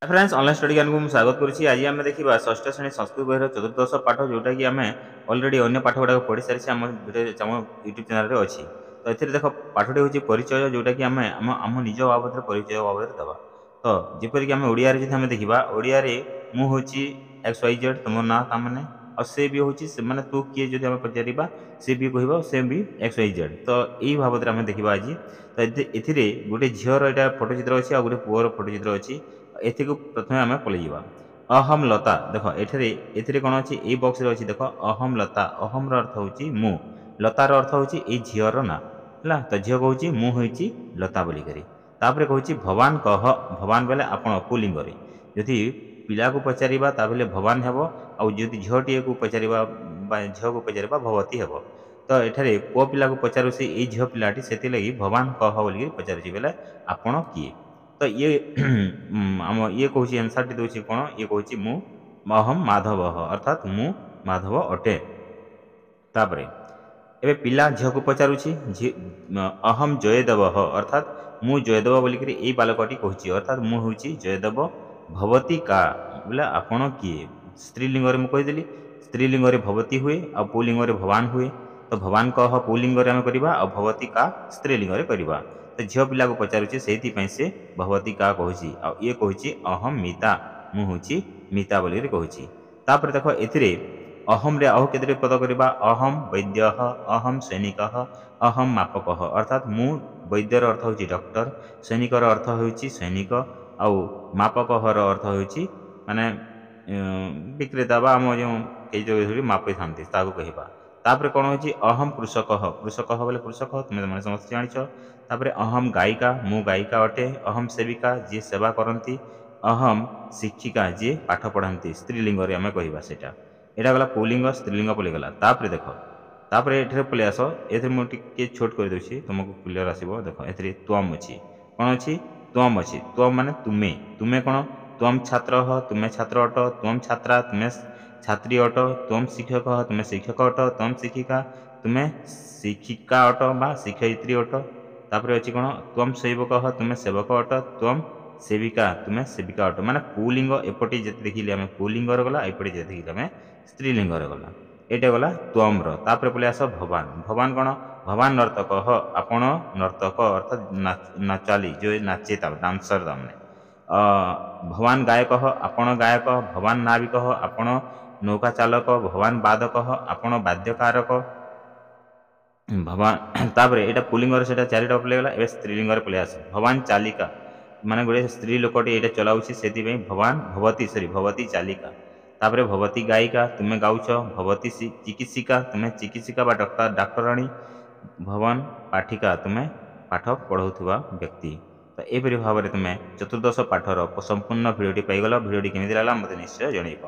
Friends online study ज्ञान को स्वागत करुच्ची। आज आम देखा षष्ठ श्रेणी संस्कृत बही चतुर्दश पाठ जोटा कि आम अलरेडी अन्य पाठ गुड़ा पढ़ी सारी आम यूट्यूब चैनल में अच्छी। तो ये देख पाठटी हूँ परिचय जोटा कि आम निज बाबद परिचय बाबद दवा। तो जपरिक आम ओडिया देखा ओडिया मुझे एक्स वाई जेड तुम ना ताने और सी भी हूँ से तू किए जो पचार सी भी कह से भी एक्स वाई जेड। तो यही बाबद आम देखा आज। तो ये गोटे झीर यहाँ फोटोचित्र अच्छी आ गए पुअर फोटोचित्र अच्छी। एथि प्रथम आम पलि अहम लता देख ये कौन अच्छी ये बक्स अच्छी देख अहम लता अहम अर्थ हूँ मु लतार अर्थ हूँ ये झीर ना है। तो झील कहूँ मुझे लता बोलिकी कहूँ भवान कह भवान बेले आपण पुलिंग जदि पिला को पचार भवान हेब आदि झीटी को पचार झील को पचार भवती हेब। तो ये पुओ पिला को पचारू से ये झील पिलाटी से लगी भवान कह बोलिकी पचारुची बेले आपण किए। तो ये आम ये कौन एनसर टी दूसरी कौन ये कौन मु अहम माधव अर्थात मु माधव अटे। तापर एबे पिला झील को पचारुची अहम जयदेव अर्थात मु जयदेव बोलिकी ये बालकटी कहूँ अर्थात मु हूँ जयदेव भवती का बोले आपण किए स्त्रीलिंग में कहीदेली स्त्रीलिंग भवती हुए आ पुलिंग भवान हुए। तो भवान कह पुलिंग आम करवा आ भवती का स्त्रीलिंग करवा। तो झील पिला को पचारुचे से भगवती का कहूँ आ ये कहूँ अहम मिता मुझे मिता बोली कहूँ। तापर देख ए अहम रे अह के पद करवा अहम वैद्य अहम सैनिक अहम मापक अर्थात मु वैद्यर अर्थ हूँ डॉक्टर सैनिकर अर्थ हूँ सैनिक आउ मापक अर्थ हूँ माने विक्रेता बा आम जो कई मापी था कहवा। तापर कौन हो अहम कृषक कृषक बोले कृषक तुम्हें समस्त जाच। तापर अहम गायिका मु गायिका अटे अहम सेविका जी सेवा करती अहम शिक्षिका जी पाठ पढ़ाती स्त्रीलिंग आम कहवा से यहाँ गला पुलिंग स्त्रीलिंग पलैगला। तापर देख तापर ये पलि आस ये मुझे छोट कर दूसरी तुमको क्लीयर आसो देख ए त्वम अच्छी कौन अच्छी त्वम अच्छी त्वम माने तुम्हें तुम्हें कौन त्वम छात्र तुम्हें छात्र अट त्वम छात्रा तुम्हें छात्री अट त्वम शिक्षक तुम्हें शिक्षक अट त्वम शिक्षिका तुम्हें शिक्षिका अट बा शिक्षयित्री अट। तापर अच्छी कौन त्वम सेवक तुम्हें सेवक अट त्वम सेविका तुम्हें सेविका अट माने पुलिंग एपटे जिते देखिले आम पुलिंग गला एपटे जिते देखिले आम स्त्रीलिंग गला यहाँ गला त्वम तापर पलि आस भवान भवान कौन भवान नर्तक आपण नर्तक अर्थात नाचाली जो नाचे डांसर तमें भवान गायक आपण गायक भवान नाविक आपण नौका चालक भवान बादक आपण वाद्यकारक भवान। तापर यहाँ पुलिंग से चारिटा पलैगला ए स्त्रीलिंग पलि आस भवान चालिका माने गोटे स्त्री लोकटे ये चलाऊँ से भवान भवती सरी भवती चालिका। तापर भवती गायिका तुम्हें गाउछ भवती चिकित्सिका तुम्हें चिकित्सिका बा डॉक्टर डाक्टराणी भवन पाठिका तुम्हें पाठ पढ़ाऊा व्यक्ति। तो यहपरी भाव में तुम्हें चतुर्दश पाठर संपूर्ण भिडियोटी पाइगल भिडियोटी केमी लगा मत निश्चय जनइब।